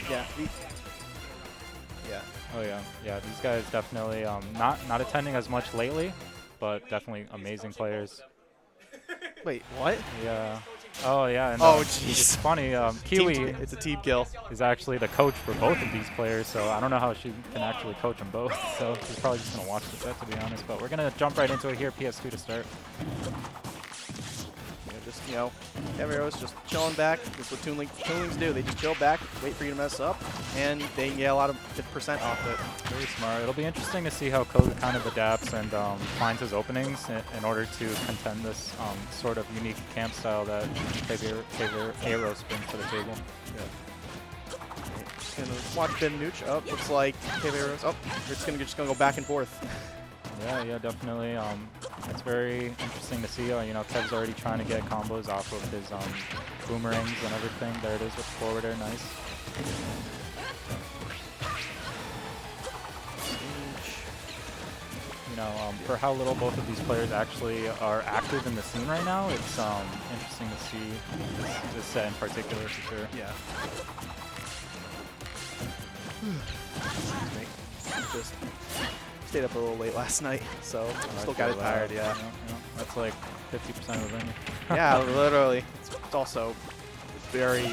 Yeah. Yeah. Oh yeah, yeah. These guys definitely not attending as much lately, but definitely amazing players. Wait, what? Yeah. Oh yeah. And, Oh it's jeez. funny. Kiwi It's a team kill. is actually the coach for both of these players, so I don't know how she can actually coach them both. So she's probably just gonna watch the set, to be honest. But we're gonna jump right into it here. PS2 to start. Just, you know, Caballeros just chilling back. That's what Toonlings do. They just chill back, wait for you to mess up, and they can get a lot of % off it. Very smart. It'll be interesting to see how Koga kind of adapts and finds his openings in order to contend this sort of unique camp style that Aeros brings to the table. Yeah. Just gonna watch Ben Nooch. Oh, looks like Caballeros. Oh, it's just gonna go back and forth. Yeah, definitely. It's very interesting to see. You know, Kev's already trying to get combos off of his boomerangs and everything. There it is with forward air, nice. You know, for how little both of these players actually are active in the scene right now, it's interesting to see this set in particular for sure. Yeah. Just stayed up a little late last night, so still got it tired. Yeah. That's like 50% of the venue. Yeah, literally. It's also very, you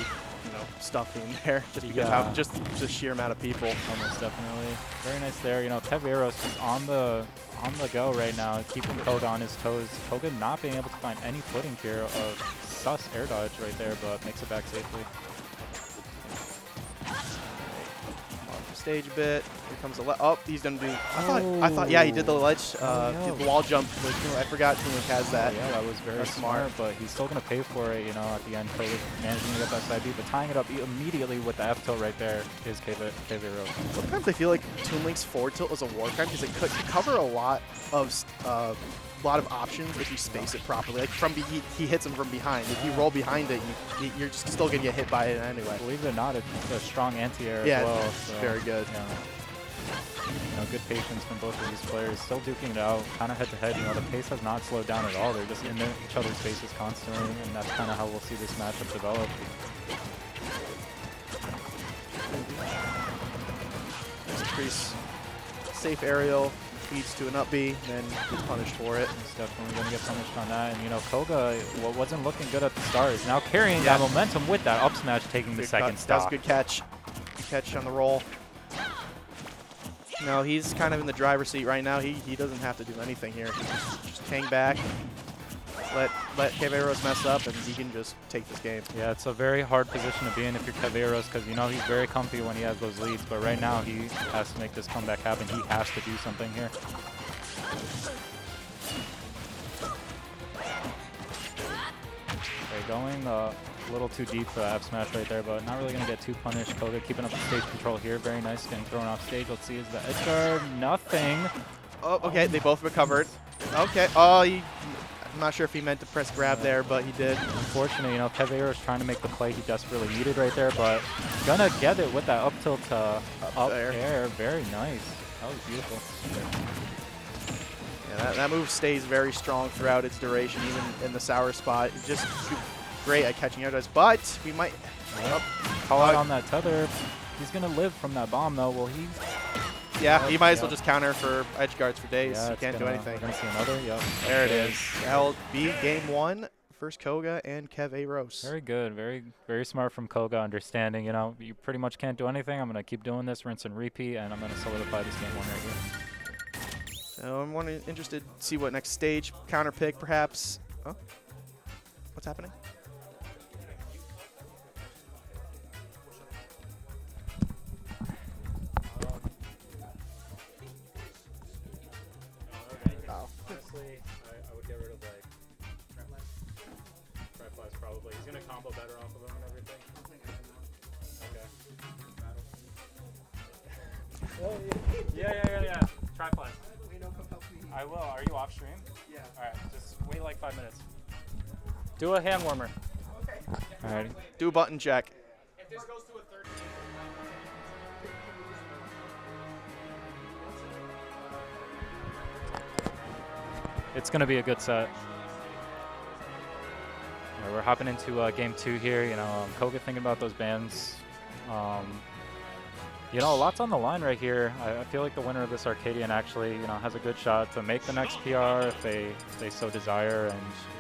know, stuffy in there, just because how just the sheer amount of people. Almost definitely. Very nice there. You know, Keveros is on the go right now, keeping Koga on his toes. Koga not being able to find any footing here of sus air dodge right there, but makes it back safely. Off the stage a bit. Here comes the oh, he's gonna do. I thought, yeah, he did the ledge, did the wall jump. But, you know, I forgot Toonlink has that. Yeah, that was very smart, but he's still gonna pay for it. You know, at the end, Koga managing to get that side B, but tying it up immediately with the F tilt right there is Keveros. Sometimes I feel like Toonlink's forward tilt is a war crime because it could cover a lot of options if you space it properly. Like he hits him from behind. If you roll behind it, you're just still gonna get hit by it anyway. Believe it or not, it's a strong anti-air as well. Yeah, so, very good. Yeah. You know, good patience from both of these players. Still duking it out, kind of head-to-head. You know, the pace has not slowed down at all. They're just in each other's faces constantly, and that's kind of how we'll see this matchup develop. Nice crease. Safe aerial leads to an up B, then gets punished for it. He's definitely going to get punished on that. And, you know, Koga wasn't looking good at the start. Is now carrying that momentum with that up smash, taking the second stock. That was a good catch. Good catch on the roll. No, he's kind of in the driver's seat right now. He doesn't have to do anything here. Just hang back, let Caballeros mess up, and he can just take this game. Yeah, it's a very hard position to be in if you're Caballeros, because you know he's very comfy when he has those leads. But right now he has to make this comeback happen. He has to do something here. Okay, going a little too deep for that F smash right there, but not really going to get too punished. Koga keeping up the stage control here. Very nice, getting thrown off stage. Let's see, is the edge guard? Nothing. Oh, okay, they both recovered. Okay, oh, I'm not sure if he meant to press grab there, but he did. Unfortunately, you know, Keveros is trying to make the play he desperately needed right there, but gonna get it with that up tilt up air. Very nice. That was beautiful. Yeah, that move stays very strong throughout its duration, even in the sour spot. It's just great at catching out, but we might call out on that tether. He's gonna live from that bomb though. Will he? Yeah, he might as well just counter for edge guards for days. Yeah, he can't do anything. We're gonna see another. Yep. There it is. That'll be game one. First Koga and Keveros. Very good. Very smart from Koga, understanding, you know, you pretty much can't do anything. I'm gonna keep doing this, rinse and repeat, and I'm gonna solidify this game one right here. So I'm interested to see what next stage counter pick perhaps. Oh, what's happening? Honestly, I would get rid of like Triflies probably. He's gonna combo better off of him and everything. Okay. Yeah. Triflies. I will. Are you off stream? Yeah. All right. Just wait like 5 minutes. Do a hand warmer. Okay. All right. Do a button check. If this goes to a 30. It's going to be a good set. We're hopping into game two here. You know, Koga thinking about those bans. You know, a lot's on the line right here. I feel like the winner of this Arcadian actually, you know, has a good shot to make the next PR if they so desire, and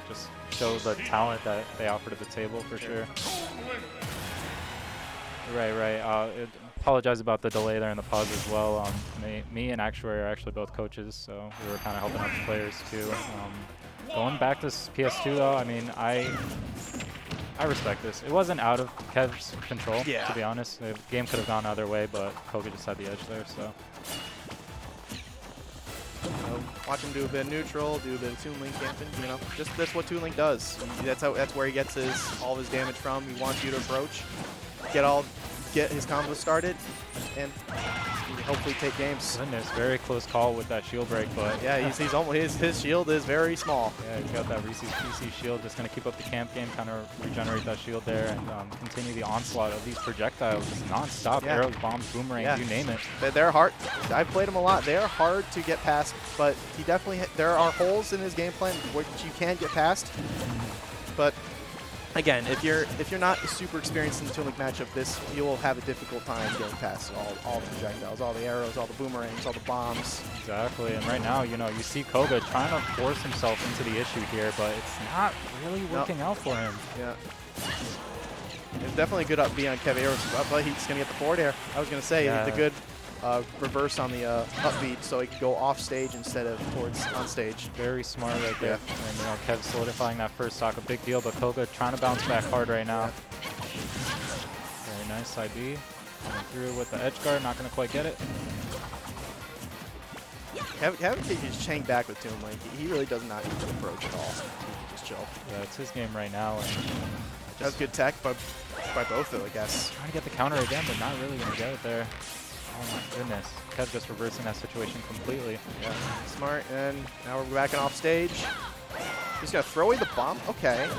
just show the talent that they offer to the table for sure. Right. Apologize about the delay there and the pause as well. Me and Actuary are actually both coaches, so we were kind of helping out the players too. Going back to PS2 though, I mean, I respect this. It wasn't out of Kev's control, to be honest. The game could have gone either way, but Koga just had the edge there, so. Watch him do a bit of neutral, do a bit of Toon Link camping. You know, just that's what Toon Link does. That's where he gets all of his damage from. He wants you to approach, get his combo started, and hopefully take games. Goodness, very close call with that shield break, but yeah, he's almost his shield is very small. Yeah, he's got that Reese's PC shield, just gonna keep up the camp game, kind of regenerate that shield there, and continue the onslaught of these projectiles, just non-stop arrows, bombs, boomerangs, you name it. They're hard. I've played him a lot. They're hard to get past, but he definitely there are holes in his game plan which you can get past, but. Again, if you're not super experienced in the Toon Link matchup, you will have a difficult time getting past all the projectiles, all the arrows, all the boomerangs, all the bombs. Exactly, and right now, you know, you see Koga trying to force himself into the issue here, but it's not really working out for him. Yeah. It's definitely a good up B on Kev, but he's going to get the forward air. I was going to say, the good reverse on the up beat, so he can go off stage instead of towards on stage. Very smart right there. And you know, Kev solidifying that first stock, a big deal, but Koga trying to bounce back hard right now. Very nice side B. Coming through with the edge guard, not going to quite get it. Kevin can just chain back with Toon Link. He really does not need to approach at all. He can just chill. Yeah, it's his game right now. And that's good tech by both of them, I guess. Trying to get the counter again, but not really going to get it there. Oh my goodness. Kev just reversing that situation completely. Yeah, smart. And now we're back and off stage. He's going to throw away the bomb. Okay.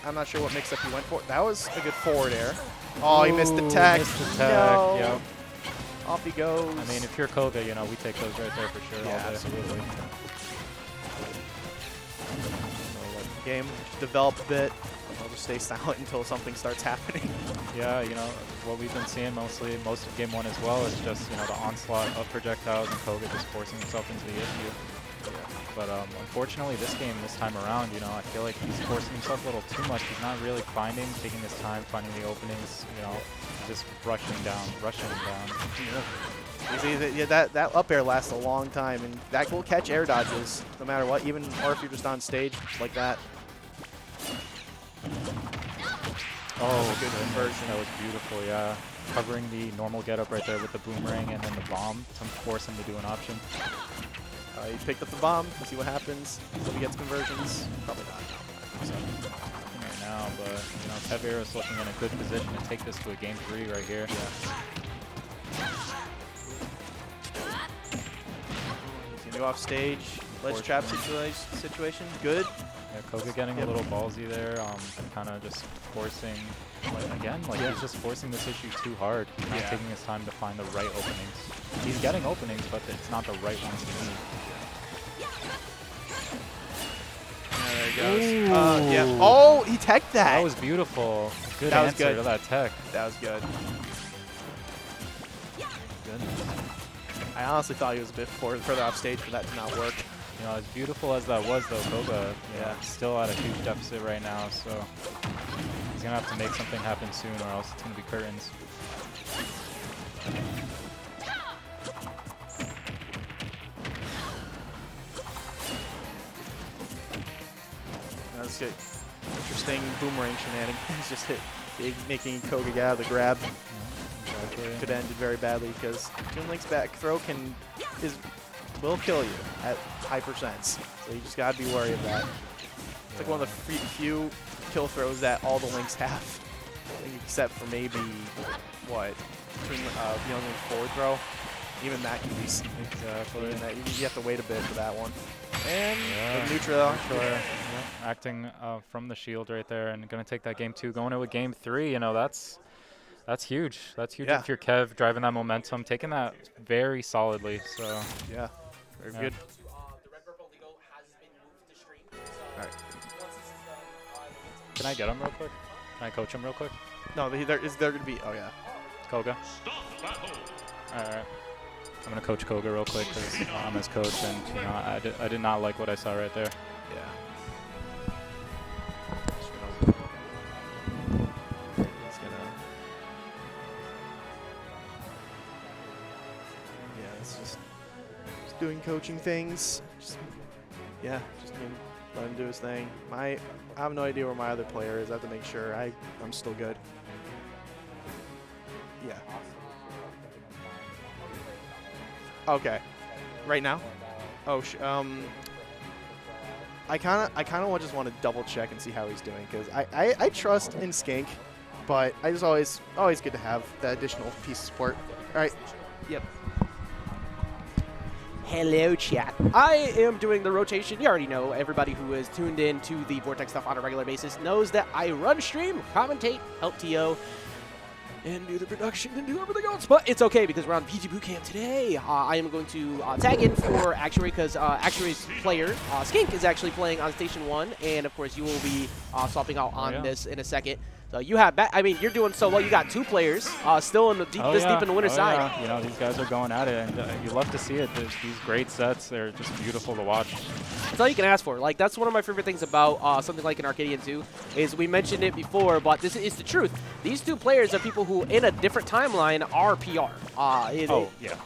I'm not sure what mix-up he went for. That was a good forward air. Oh, he missed the tech. No. Yep. Off he goes. I mean, if you're Koga, you know, we take those right there for sure. Yeah, all day. absolutely. So, game develop a bit. I'll just stay silent until something starts happening. Yeah, you know, what we've been seeing most of game one as well is just, you know, the onslaught of projectiles and Koga just forcing himself into the issue. Yeah. But unfortunately, this time around, you know, I feel like he's forcing himself a little too much. He's not really taking his time, finding the openings, you know, just rushing down. Yeah, that up air lasts a long time, and that will catch air dodges no matter what, or if you're just on stage like that. Oh, good conversion. That was beautiful, yeah. Covering the normal getup right there with the boomerang and then the bomb to force him to do an option. He picked up the bomb. We'll see what happens. If he gets conversions. Probably not. I think so. Right now, but you know, Kev is looking in a good position to take this to a game 3 right here. Yeah. He's gonna go off stage. Ledge trap situation. Good. Yeah, Koga getting a little ballsy there, kind of just forcing, he's just forcing this issue too hard. He's not taking his time to find the right openings. He's getting openings, but it's not the right ones to need. There he goes. Yeah. Oh, he teched that. That was beautiful. Good answer to that tech. That was good. Goodness. I honestly thought he was a bit further off stage for that to not work. You know, as beautiful as that was, though, Koga, still at a huge deficit right now, so he's going to have to make something happen soon, or else it's going to be curtains. That's good. Interesting boomerang shenanigans. Just making Koga get out of the grab. Exactly. Could have ended very badly because Toon Link's back throw will kill you at high percents. So you just gotta be wary of that. It's like one of the few kill throws that all the Links have. I think except for maybe Young Link's forward throw. Even that can be exactly. You have to wait a bit for that one. And neutral. Acting from the shield right there, and gonna take that game 2. Going into game 3, you know, that's huge. That's huge if you're Kev, driving that momentum, taking that very solidly. So yeah, very good. All right. Can I get him real quick? Can I coach him real quick? No, is there going to be? Oh yeah. Koga. Alright. I'm going to coach Koga real quick because I'm his coach, and you know, I did not like what I saw right there. Yeah. It's just doing coaching things. Just let him do his thing. I have no idea where my other player is. I have to make sure I'm still good. Yeah. Okay. Right now? Oh, I kind of just want to double check and see how he's doing, because I trust in Skink, but I just always good to have that additional piece of support. All right. Yep. Hello, chat. I am doing the rotation. You already know, everybody who is tuned in to the Vortex stuff on a regular basis knows that I run stream, commentate, help TO, and do the production and do everything else. But it's okay because we're on VGBootCamp today. I am going to tag in for Actuary because Actuary's player, Skink, is actually playing on Station 1. And, of course, you will be swapping out on this in a second. So you have, I mean, you're doing so well. You got 2 players still in the deep in the winner's side. Yeah. You know, these guys are going at it, and you love to see it. These great sets, they're just beautiful to watch. That's all you can ask for. Like, that's one of my favorite things about something like an Arcadian 2, is we mentioned it before, but this is the truth. These 2 players are people who, in a different timeline, are PR. It's, you know,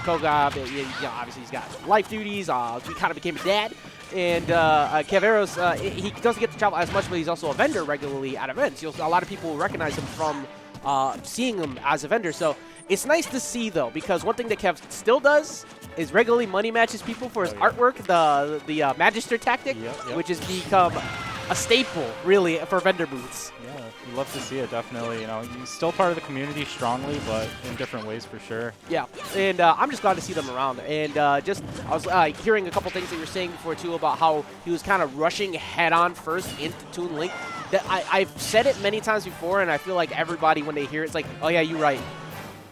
Koga, you know, obviously he's got life duties. He kind of became a dad. And Kogarasuma, he doesn't get to travel as much, but he's also a vendor regularly at events. A lot of people recognize him from seeing him as a vendor. So it's nice to see, though, because one thing that Kev still does is regularly money matches people for his artwork, the Magister tactic, which has become a staple, really, for vendor booths. Yeah, you love to see it, definitely. You know, he's still part of the community strongly, but in different ways for sure. Yeah, and I'm just glad to see them around. And I was hearing a couple things that you were saying before, too, about how he was kind of rushing head-on first into Toon Link. That I've said it many times before, and I feel like everybody, when they hear it, it's like, oh, yeah, you're right.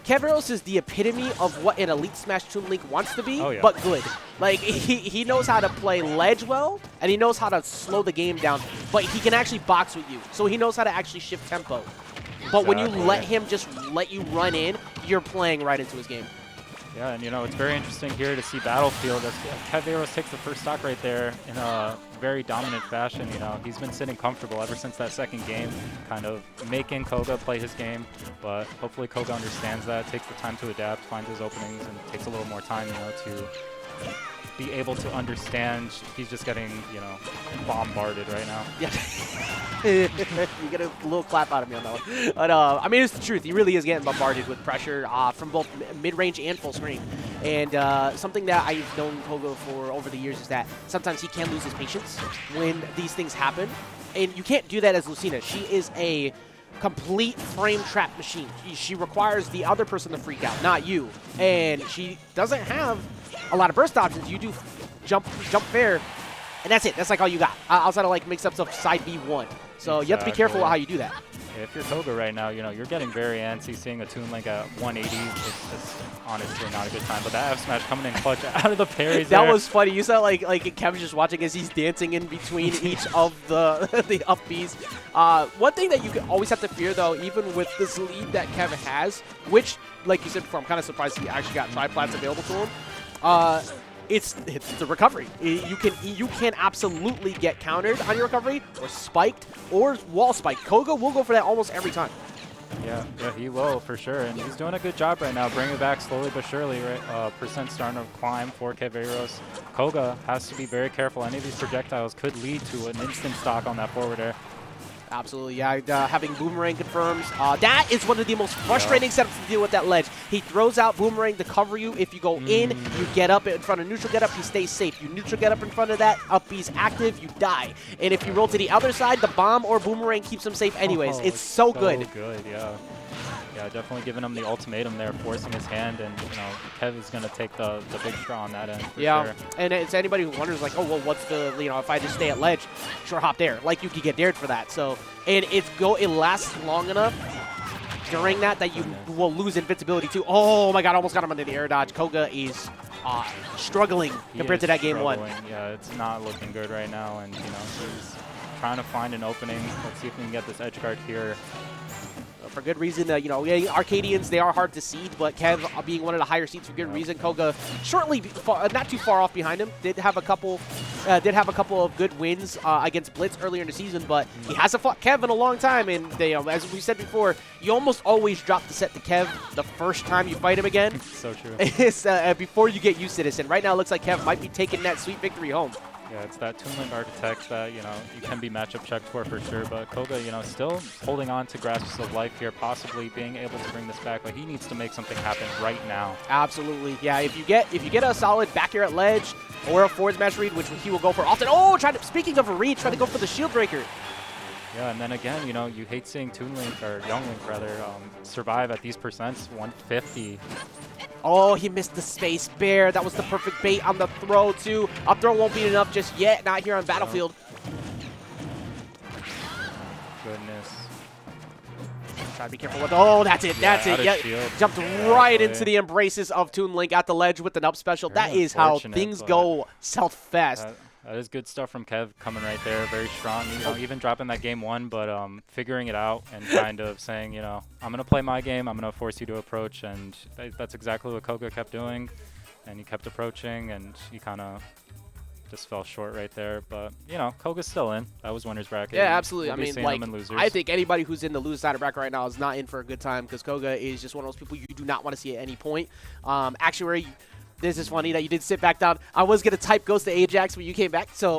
Kogarasuma is the epitome of what an Elite Smash Toon Link wants to be, but good. Like, he knows how to play ledge well, and he knows how to slow the game down, but he can actually box with you. So he knows how to actually shift tempo. But when you let him just let you run in, you're playing right into his game. Yeah, and you know, it's very interesting here to see Battlefield as Kogarasuma takes the first stock right there in a very dominant fashion. You know, he's been sitting comfortable ever since that second game, kind of making Koga play his game. But hopefully Koga understands that, takes the time to adapt, finds his openings, and takes a little more time, you know, to be able to understand he's just getting, you know, bombarded right now. Yeah. You get a little clap out of me on that one. But, I mean, it's the truth. He really is getting bombarded with pressure from both mid-range and full screen. And something that I've known Koga for over the years is that sometimes he can lose his patience when these things happen. And you can't do that as Lucina. She is a complete frame trap machine. She requires the other person to freak out, not you. And she doesn't have a lot of burst options. You do jump fair, and that's it. That's like all you got. Outside of like mix-ups of side B1. So you have to be careful with how you do that. If you're Koga right now, you know, you're getting very antsy. Seeing a Toon Link at 180 is just honestly not a good time. But that F smash coming in clutch out of the parries That was funny. You saw like Kevin's just watching as he's dancing in between each of the up Bs. One thing that you always have to fear, though, even with this lead that Kevin has, which, like you said before, I'm kind of surprised he actually got triplats available to him. It's the recovery. You can absolutely get countered on your recovery, or spiked, or wall spiked. Koga will go for that almost every time. Yeah, he will for sure, and he's doing a good job right now, bringing it back slowly but surely. Right, percent starting to climb for Kogarasuma. Koga has to be very careful. Any of these projectiles could lead to an instant stock on that forward air. Absolutely, yeah. Having Boomerang confirms. That is one of the most frustrating setups to deal with that ledge. He throws out Boomerang to cover you. If you go in, you get up in front of neutral get up, he stays safe. You neutral get up in front of that, up B's active, you die. And if you roll to the other side, the bomb or Boomerang keeps him safe anyways. It's so good. Yeah. Yeah, definitely giving him the ultimatum there, forcing his hand, and you know, Kev is gonna take the big straw on that end. For sure. And it's anybody who wonders like, oh well, what's the, you know, if I just stay at ledge, sure, hop there. Like you could get dared for that. So and it lasts long enough during that you will lose invincibility too. Oh my God, almost got him under the air dodge. Koga is struggling compared to that game one. Yeah, it's not looking good right now, and you know, he's trying to find an opening. Let's see if we can get this edge guard here. for good reason. You know, Arcadians, they are hard to seed, but Kev being one of the higher seeds for good reason. Koga shortly, not too far off behind him, did have a couple of good wins against Blitz earlier in the season, but he hasn't fought Kev in a long time, and as we said before, you almost always drop the set to Kev the first time you fight him again. So true. It's, before you get used to this, and right now it looks like Kev might be taking that sweet victory home. Yeah, it's that Toon Link architect that, you know, you can be matchup checked for sure, but Koga, you know, still holding on to grasps of life here, possibly being able to bring this back. Like, he needs to make something happen right now. Absolutely. Yeah, if you get a solid back air at ledge or a forward smash read, which he will go for often. Oh, speaking of a read, trying to go for the shield breaker. Yeah, and then again, you know, you hate seeing Toon Link, or Young Link rather, survive at these percents, 150. Oh, he missed the space bear. That was the perfect bait on the throw, too. Up throw won't be enough just yet. Not here on Battlefield. Goodness. Try to be careful with. Oh, that's it. That's it. Yeah, jumped right into the embraces of Toon Link at the ledge with an up special. Very that is how things go south fast. That is good stuff from Kev coming right there. Very strong. You know, even dropping that game 1, but figuring it out and kind of saying, you know, I'm going to play my game. I'm going to force you to approach. And that's exactly what Koga kept doing. And he kept approaching, and he kind of just fell short right there. But, you know, Koga's still in. That was winner's bracket. Yeah, absolutely. We'll I mean, like, I think anybody who's in the loser side of bracket right now is not in for a good time, because Koga is just one of those people you do not want to see at any point. Actually, this is funny that you did sit back down. I was going to type Ghost to Ajax when you came back, so